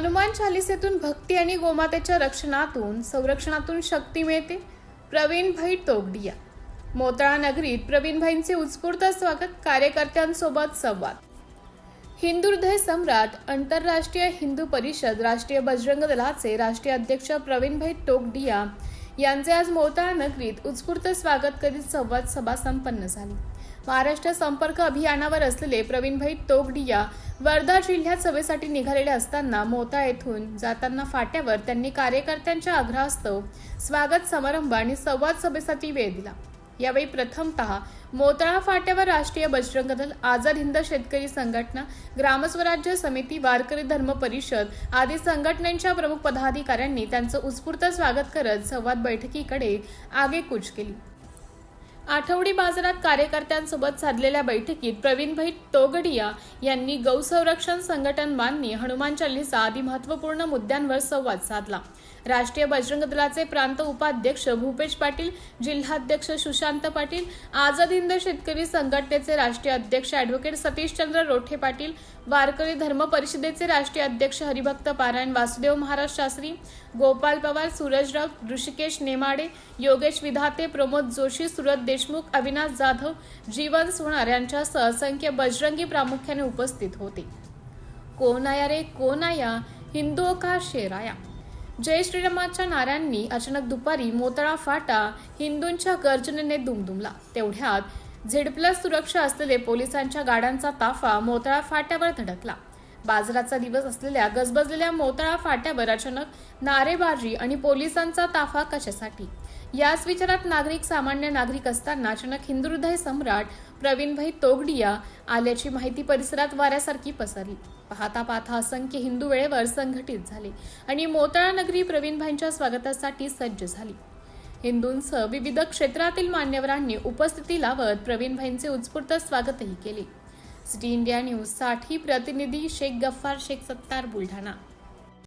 हनुमान चालिसेतून भक्ती आणि गोमातेच्या रक्षणातून संरक्षणातून शक्ती मिळते. प्रवीणभाई तोगडिया. मोताळा नगरीत प्रवीणभाईंचे उत्स्फूर्त स्वागत, कार्यकर्त्यांसोबत संवाद. हिंदू हृदय सम्राट, आंतरराष्ट्रीय हिंदू परिषद, राष्ट्रीय बजरंग दलाचे राष्ट्रीय अध्यक्ष प्रवीणभाई तोगडिया यांचे आज मोताळा नगरीत उत्स्फूर्त स्वागत करीत संवाद सभा संपन्न झाली. महाराष्ट्र संपर्क अभियानावर असलेले प्रवीणभाई तोगडिया वर्धा जिल्ह्यात सभेसाठी निघालेले असताना मोताळा येथून जाताना फाट्यावर त्यांनी कार्यकर्त्यांच्या आग्रहास्तव स्वागत समारंभ आणि संवाद सभेसाठी वेळ दिला. यावेळी प्रथमतः मोताळा फाट्यावर राष्ट्रीय बजरंग दल, आझाद हिंद शेतकरी संघटना, ग्रामस्वराज्य समिती, वारकरी धर्म परिषद आदी संघटनांच्या प्रमुख पदाधिकाऱ्यांनी त्यांचं उत्स्फूर्त स्वागत करत संवाद बैठकीकडे आगेकूच केली. आठवडी बाजारात कार्यकर्त्यांसोबत साधलेल्या बैठकीत प्रवीणभाई तोगडिया यांनी गौसंरक्षण संघटन मान्य, हनुमान चालीसा आदी महत्त्वपूर्ण मुद्द्यांवर संवाद साधला. राष्ट्रीय बजरंग दलाचे प्रांत उपाध्यक्ष भूपेश पाटील, जिल्हाध्यक्ष सुशांत पाटील, आझाद हिंद शेतकरी संघटनेचे राष्ट्रीय अध्यक्ष ॲडव्होकेट सतीशचंद्र रोठे पाटील, वारकरी धर्म परिषदेचे राष्ट्रीय अध्यक्ष हरिभक्त पारायण वासुदेव महाराज शास्त्री, गोपाल पवार, सूरज राऊत, ऋषिकेश नेमाडे, योगेश विधाते, प्रमोद जोशी, सुरत देशमुख, अविनाश जाधव, जीवन सोनार यांच्यासह असंख्य बजरंगी प्रामुख्याने उपस्थित होते. कोण आया रे कोण आया, हिंदुओं का शेर आया. जय श्रीरामाच्या नाऱ्यांनी अचानक दुपारी मोताळा फाटा हिंदूंच्या गर्जनेने दुमदुमला. तेवढ्यात झेड+ सुरक्षा असलेले पोलिसांच्या गाड्यांचा ताफा मोताळा फाट्यावर धडकला. बाजाराचा दिवस असलेल्या गजबजलेल्या मोताळा फाट्यावर अचानक नारेबाजी आणि पोलिसांचा ताफा कशासाठी, याच विचारात सामान्य नागरिक असताना अचानक हिंदू हृदय सम्राट प्रवीणभाई तोगडिया आल्याची माहिती परिसरात वाऱ्यासारखी पसरली. पाहता पाहता असंख्य हिंदू वेळेवर संघटित झाले आणि मोताळा नगरी प्रवीणभाईंच्या स्वागतासाठी सज्ज झाली. हिंदूंसह विविध क्षेत्रातील मान्यवरांनी उपस्थिती लावत प्रवीणभाईंचे उत्स्फूर्त स्वागतही केले. सिटी इंडिया न्यूज साठी प्रतिनिधी शेख गफ्फार शेख सत्तार, बुलढाणा.